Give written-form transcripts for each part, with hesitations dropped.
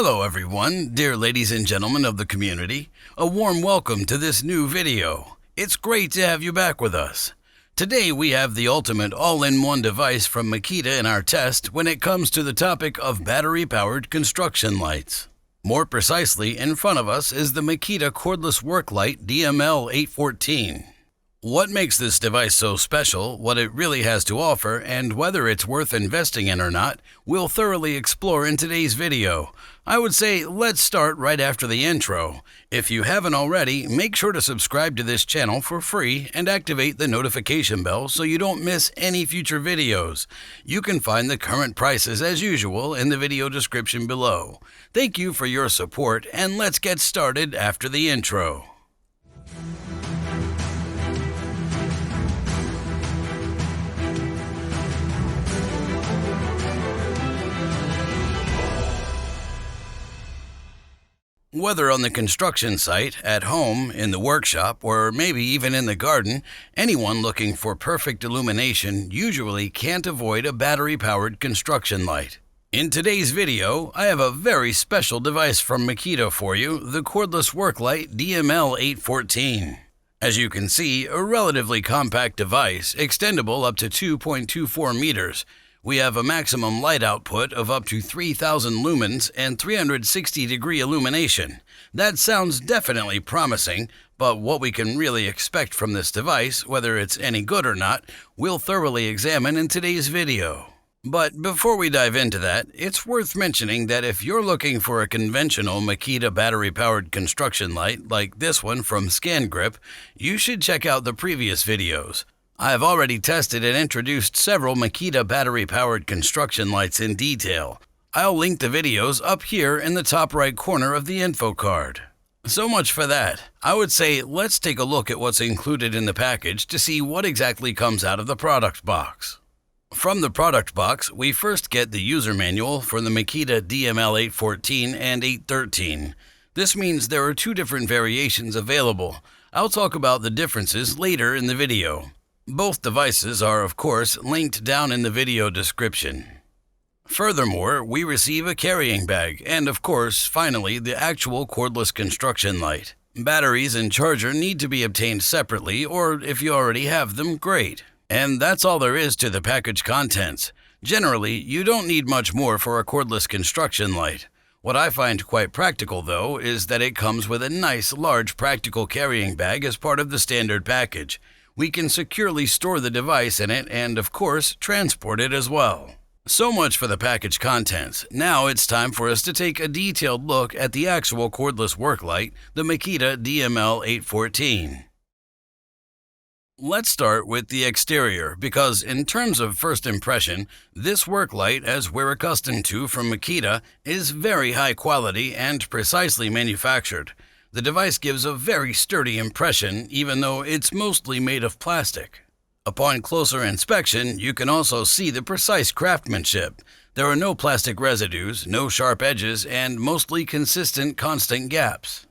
Hello everyone, dear ladies and gentlemen of the community. A warm welcome to this new video. It's great to have you back with us. Today we have the ultimate all-in-one device from Makita in our test when it comes to the topic of battery-powered construction lights. More precisely, in front of us is the Makita cordless work light DML814. What makes this device so special, what it really has to offer, and whether it's worth investing in or not, we'll thoroughly explore in today's video. I would say let's start right after the intro. If you haven't already, make sure to subscribe to this channel for free and activate the notification bell so you don't miss any future videos. You can find the current prices as usual in the video description below. Thank you for your support, and let's get started after the intro. Whether on the construction site, at home, in the workshop, or maybe even in the garden, anyone looking for perfect illumination usually can't avoid a battery-powered construction light. In today's video, I have a very special device from Makita for you, the cordless work light DML814. As you can see, a relatively compact device, extendable up to 2.24 meters. We have a maximum light output of up to 3,000 lumens and 360-degree illumination. That sounds definitely promising, but what we can really expect from this device, whether it's any good or not, we'll thoroughly examine in today's video. But before we dive into that, it's worth mentioning that if you're looking for a conventional Makita battery-powered construction light like this one from ScanGrip, you should check out the previous videos. I have already tested and introduced several Makita battery-powered construction lights in detail. I'll link the videos up here in the top right corner of the info card. So much for that. I would say let's take a look at what's included in the package to see what exactly comes out of the product box. From the product box, we first get the user manual for the Makita DML814 and 813. This means there are two different variations available. I'll talk about the differences later in the video. Both devices are, of course, linked down in the video description. Furthermore, we receive a carrying bag and, of course, finally, the actual cordless construction light. Batteries and charger need to be obtained separately, or if you already have them, great. And that's all there is to the package contents. Generally, you don't need much more for a cordless construction light. What I find quite practical, though, is that it comes with a nice, large practical carrying bag as part of the standard package. We can securely store the device in it and, of course, transport it as well. So much for the package contents. Now it's time for us to take a detailed look at the actual cordless work light, the Makita DML814. Let's start with the exterior because in terms of first impression, this work light, as we're accustomed to from Makita, is very high quality and precisely manufactured. The device gives a very sturdy impression, even though it's mostly made of plastic. Upon closer inspection, you can also see the precise craftsmanship. There are no plastic residues, no sharp edges, and mostly consistent, constant gaps.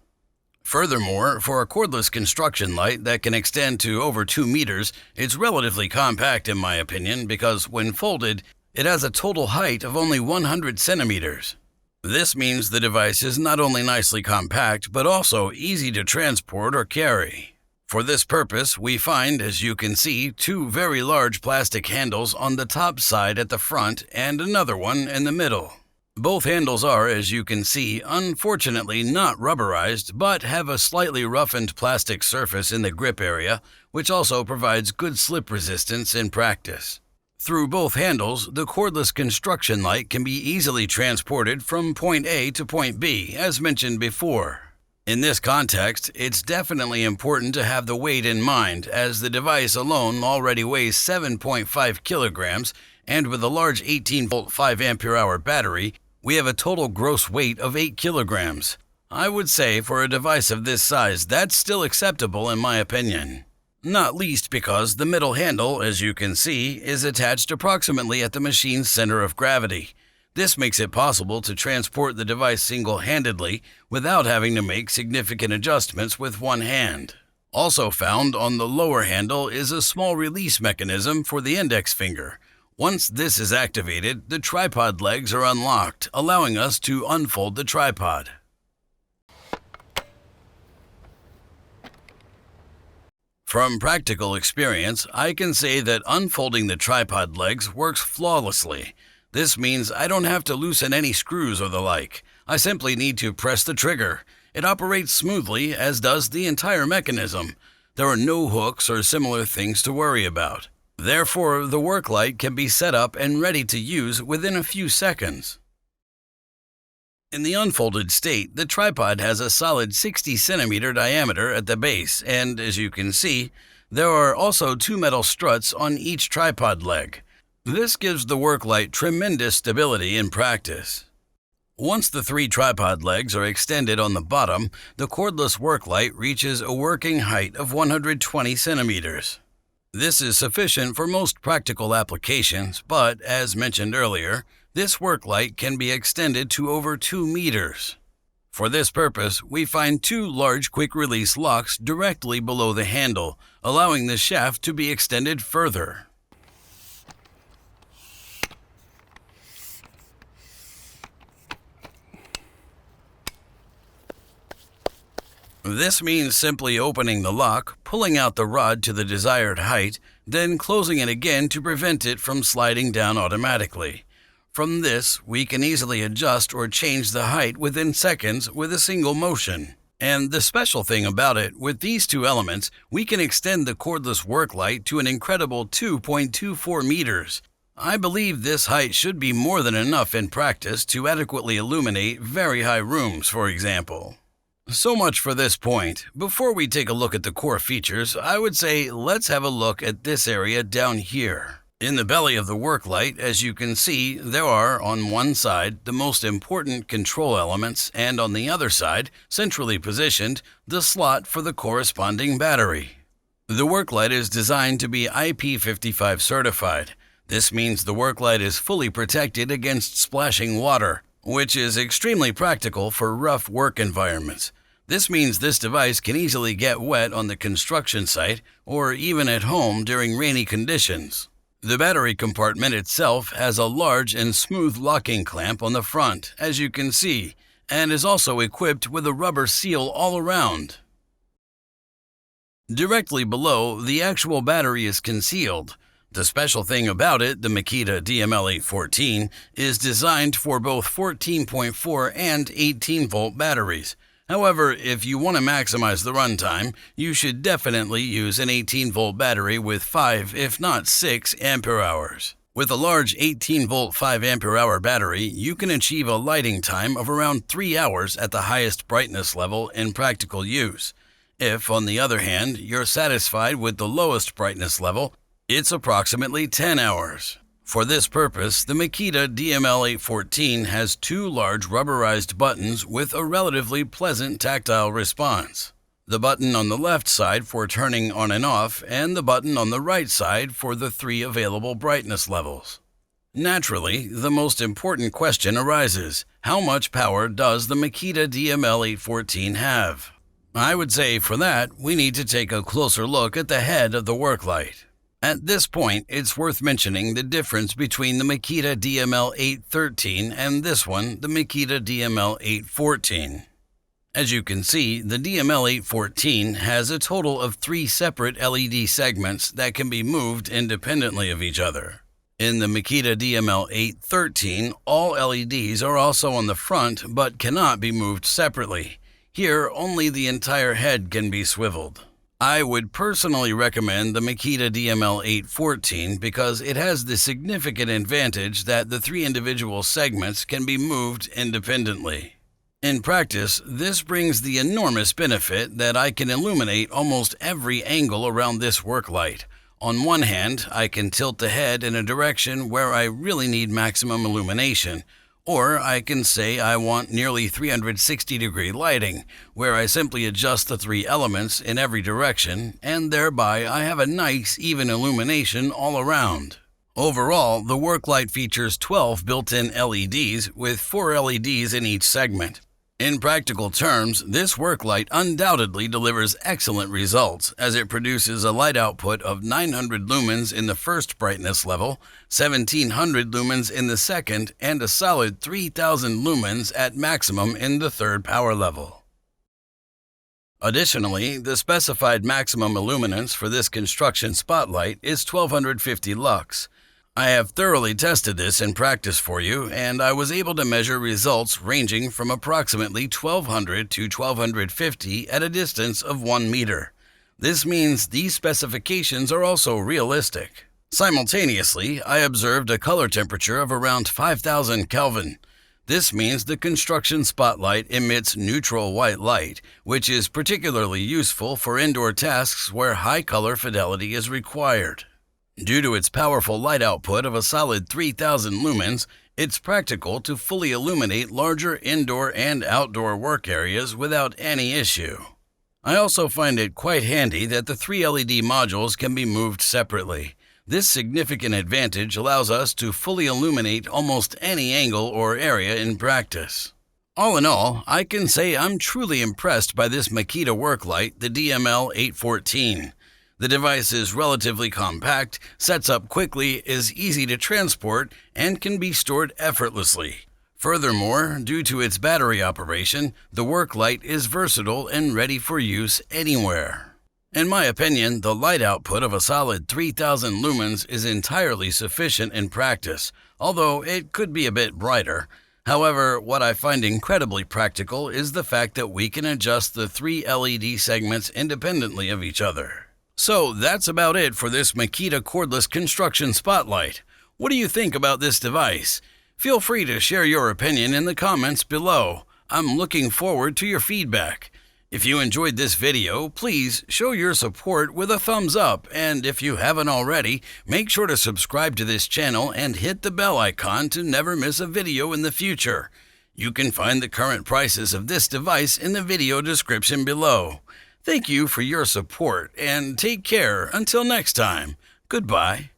Furthermore, for a cordless construction light that can extend to over 2 meters, it's relatively compact in my opinion because when folded, it has a total height of only 100 centimeters. This means the device is not only nicely compact, but also easy to transport or carry. For this purpose, we find, as you can see, two very large plastic handles on the top side at the front and another one in the middle. Both handles are, as you can see, unfortunately not rubberized, but have a slightly roughened plastic surface in the grip area, which also provides good slip resistance in practice. Through both handles, the cordless construction light can be easily transported from point A to point B, as mentioned before. In this context, it's definitely important to have the weight in mind, as the device alone already weighs 7.5 kilograms, and with a large 18-volt 5-ampere-hour battery, we have a total gross weight of 8 kilograms. I would say for a device of this size, that's still acceptable in my opinion. Not least because the middle handle, as you can see, is attached approximately at the machine's center of gravity. This makes it possible to transport the device single-handedly without having to make significant adjustments with one hand. Also found on the lower handle is a small release mechanism for the index finger. Once this is activated, the tripod legs are unlocked, allowing us to unfold the tripod. From practical experience, I can say that unfolding the tripod legs works flawlessly. This means I don't have to loosen any screws or the like. I simply need to press the trigger. It operates smoothly, as does the entire mechanism. There are no hooks or similar things to worry about. Therefore, the work light can be set up and ready to use within a few seconds. In the unfolded state, the tripod has a solid 60 centimeter diameter at the base, and as you can see, there are also two metal struts on each tripod leg. This gives the work light tremendous stability in practice. Once the three tripod legs are extended on the bottom, the cordless work light reaches a working height of 120 centimeters. This is sufficient for most practical applications, but as mentioned earlier, this work light can be extended to over 2 meters. For this purpose, we find two large quick-release locks directly below the handle, allowing the shaft to be extended further. This means simply opening the lock, pulling out the rod to the desired height, then closing it again to prevent it from sliding down automatically. From this, we can easily adjust or change the height within seconds with a single motion. And the special thing about it, with these two elements, we can extend the cordless work light to an incredible 2.24 meters. I believe this height should be more than enough in practice to adequately illuminate very high rooms, for example. So much for this point. Before we take a look at the core features, I would say let's have a look at this area down here. In the belly of the work light, as you can see, there are, on one side, the most important control elements, and on the other side, centrally positioned, the slot for the corresponding battery. The work light is designed to be IP55 certified. This means the work light is fully protected against splashing water, which is extremely practical for rough work environments. This means this device can easily get wet on the construction site or even at home during rainy conditions. The battery compartment itself has a large and smooth locking clamp on the front, as you can see, and is also equipped with a rubber seal all around. Directly below, the actual battery is concealed. The special thing about it, the Makita DML814, is designed for both 14.4 and 18-volt batteries. However, if you want to maximize the runtime, you should definitely use an 18-volt battery with 5, if not 6, ampere-hours. With a large 18-volt 5 ampere-hour battery, you can achieve a lighting time of around 3 hours at the highest brightness level in practical use. If, on the other hand, you're satisfied with the lowest brightness level, it's approximately 10 hours. For this purpose, the Makita DML814 has two large rubberized buttons with a relatively pleasant tactile response. The button on the left side for turning on and off, and the button on the right side for the 3 available brightness levels. Naturally, the most important question arises: how much power does the Makita DML814 have? I would say for that, we need to take a closer look at the head of the work light. At this point, it's worth mentioning the difference between the Makita DML813 and this one, the Makita DML814. As you can see, the DML814 has a total of 3 separate LED segments that can be moved independently of each other. In the Makita DML813, all LEDs are also on the front but cannot be moved separately. Here, only the entire head can be swiveled. I would personally recommend the Makita DML814 because it has the significant advantage that the 3 individual segments can be moved independently. In practice, this brings the enormous benefit that I can illuminate almost every angle around this work light. On one hand, I can tilt the head in a direction where I really need maximum illumination, or I can say I want nearly 360-degree lighting, where I simply adjust the 3 elements in every direction, and thereby I have a nice, even illumination all around. Overall, the work light features 12 built-in LEDs with 4 LEDs in each segment. In practical terms, this work light undoubtedly delivers excellent results as it produces a light output of 900 lumens in the first brightness level, 1700 lumens in the second, and a solid 3000 lumens at maximum in the third power level. Additionally, the specified maximum illuminance for this construction spotlight is 1250 lux. I have thoroughly tested this in practice for you, and I was able to measure results ranging from approximately 1200 to 1250 at a distance of 1 meter. This means these specifications are also realistic. Simultaneously, I observed a color temperature of around 5000 Kelvin. This means the construction spotlight emits neutral white light, which is particularly useful for indoor tasks where high color fidelity is required. Due to its powerful light output of a solid 3000 lumens, it's practical to fully illuminate larger indoor and outdoor work areas without any issue. I also find it quite handy that the 3 LED modules can be moved separately. This significant advantage allows us to fully illuminate almost any angle or area in practice. All in all, I can say I'm truly impressed by this Makita work light, the DML814. The device is relatively compact, sets up quickly, is easy to transport, and can be stored effortlessly. Furthermore, due to its battery operation, the work light is versatile and ready for use anywhere. In my opinion, the light output of a solid 3000 lumens is entirely sufficient in practice, although it could be a bit brighter. However, what I find incredibly practical is the fact that we can adjust the 3 LED segments independently of each other. So that's about it for this Makita cordless construction spotlight. What do you think about this device? Feel free to share your opinion in the comments below. I'm looking forward to your feedback. If you enjoyed this video, please show your support with a thumbs up, and if you haven't already, make sure to subscribe to this channel and hit the bell icon to never miss a video in the future. You can find the current prices of this device in the video description below. Thank you for your support, and take care until next time. Goodbye.